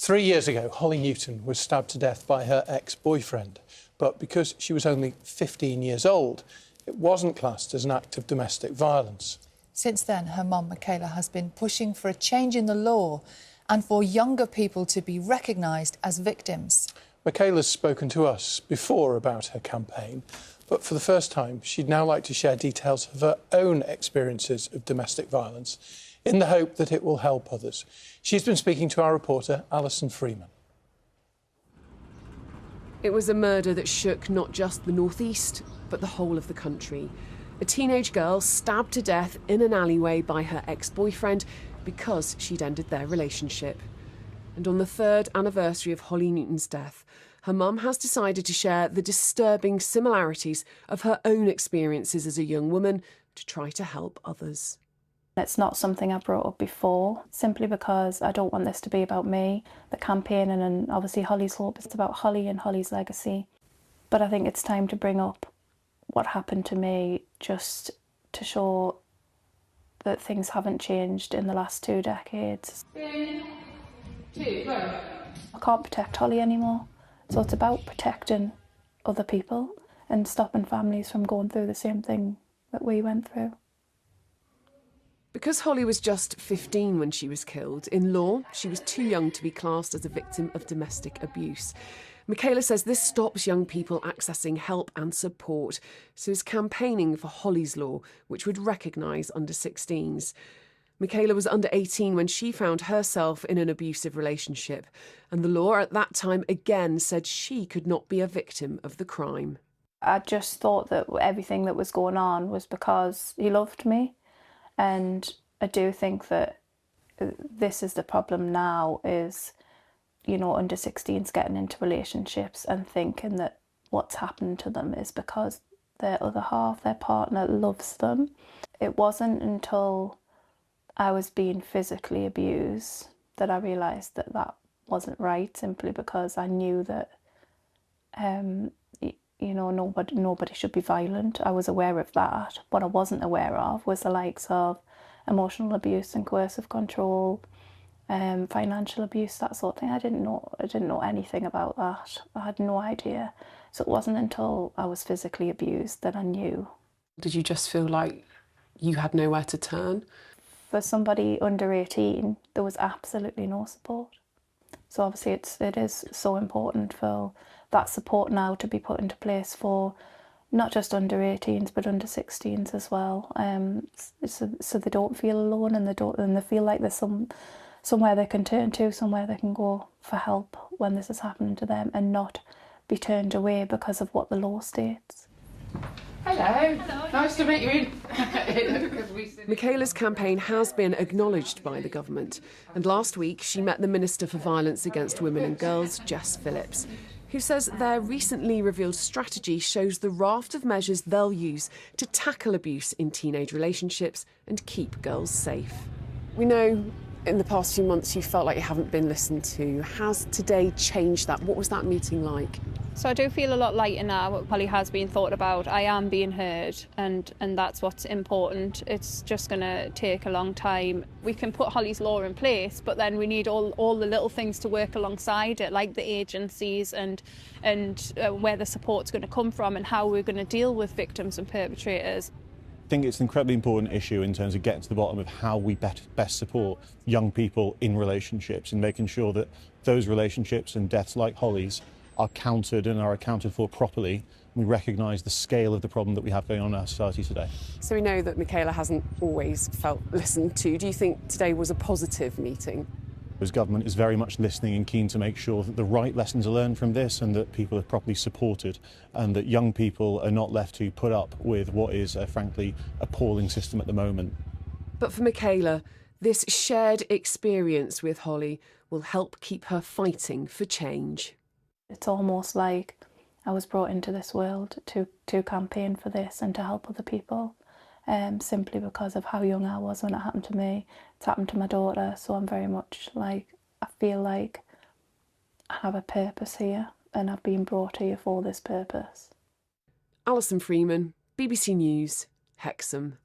3 years ago, Holly Newton was stabbed to death by her ex-boyfriend. But because she was only 15 years old, it wasn't classed as an act of domestic violence. Since then, her mum, Michaela, has been pushing for a change in the law and for younger people to be recognised as victims. Michaela's spoken to us before about her campaign, but for the first time, she'd now like to share details of her own experiences of domestic violence in the hope that it will help others. She's been speaking to our reporter, Alison Freeman. It was a murder that shook not just the northeast, but the whole of the country. A teenage girl stabbed to death in an alleyway by her ex-boyfriend because she'd ended their relationship. And on the 3rd anniversary of Holly Newton's death, her mum has decided to share the disturbing similarities of her own experiences as a young woman to try to help others. It's not something I brought up before, simply because I don't want this to be about me, the campaign, and obviously Holly's Hope. It's about Holly and Holly's legacy. But I think it's time to bring up what happened to me, just to show that things haven't changed in the last 2 decades. 3, 2, go. I can't protect Holly anymore, so it's about protecting other people and stopping families from going through the same thing that we went through. Because Holly was just 15 when she was killed, in law, she was too young to be classed as a victim of domestic abuse. Michaela says this stops young people accessing help and support, so is campaigning for Holly's Law, which would recognise under-16s. Michaela was under 18 when she found herself in an abusive relationship, and the law at that time again said she could not be a victim of the crime. I just thought that everything that was going on was because he loved me, and I do think that this is the problem now, is, you know, under-16s getting into relationships and thinking that what's happened to them is because their other half, their partner, loves them. It wasn't until I was being physically abused that I realised that that wasn't right, simply because I knew that, you know, nobody should be violent. I was aware of that. What I wasn't aware of was the likes of emotional abuse and coercive control, financial abuse, that sort of thing. I didn't know anything about that. I had no idea. So it wasn't until I was physically abused that I knew. Did you just feel like you had nowhere to turn? For somebody under 18, there was absolutely no support. So obviously it is so important for that support now to be put into place for not just under 18s but under 16s as well. So they don't feel alone, and they feel like there's somewhere they can turn to, somewhere they can go for help when this is happening to them, and not be turned away because of what the law states. Hello. Nice to meet you. Michaela's campaign has been acknowledged by the government, and last week she met the Minister for Violence Against Women and Girls, Jess Phillips, who says their recently revealed strategy shows the raft of measures they'll use to tackle abuse in teenage relationships and keep girls safe. We know in the past few months you felt like you haven't been listened to. Has today changed that? What was that meeting like? So I do feel a lot lighter now. Holly has been thought about. I am being heard, and that's what's important. It's just going to take a long time. We can put Holly's Law in place, but then we need all the little things to work alongside it, like the agencies and where the support's going to come from and how we're going to deal with victims and perpetrators. I think it's an incredibly important issue in terms of getting to the bottom of how we best support young people in relationships, and making sure that those relationships and deaths like Holly's are counted and are accounted for properly. We recognise the scale of the problem that we have going on in our society today. So we know that Michaela hasn't always felt listened to. Do you think today was a positive meeting? As government is very much listening and keen to make sure that the right lessons are learned from this, and that people are properly supported, and that young people are not left to put up with what is a frankly appalling system at the moment. But for Michaela, this shared experience with Holly will help keep her fighting for change. It's almost like I was brought into this world to campaign for this and to help other people, simply because of how young I was when it happened to me. It's happened to my daughter, so I'm very much like, I feel like I have a purpose here, and I've been brought here for this purpose. Alison Freeman, BBC News, Hexham.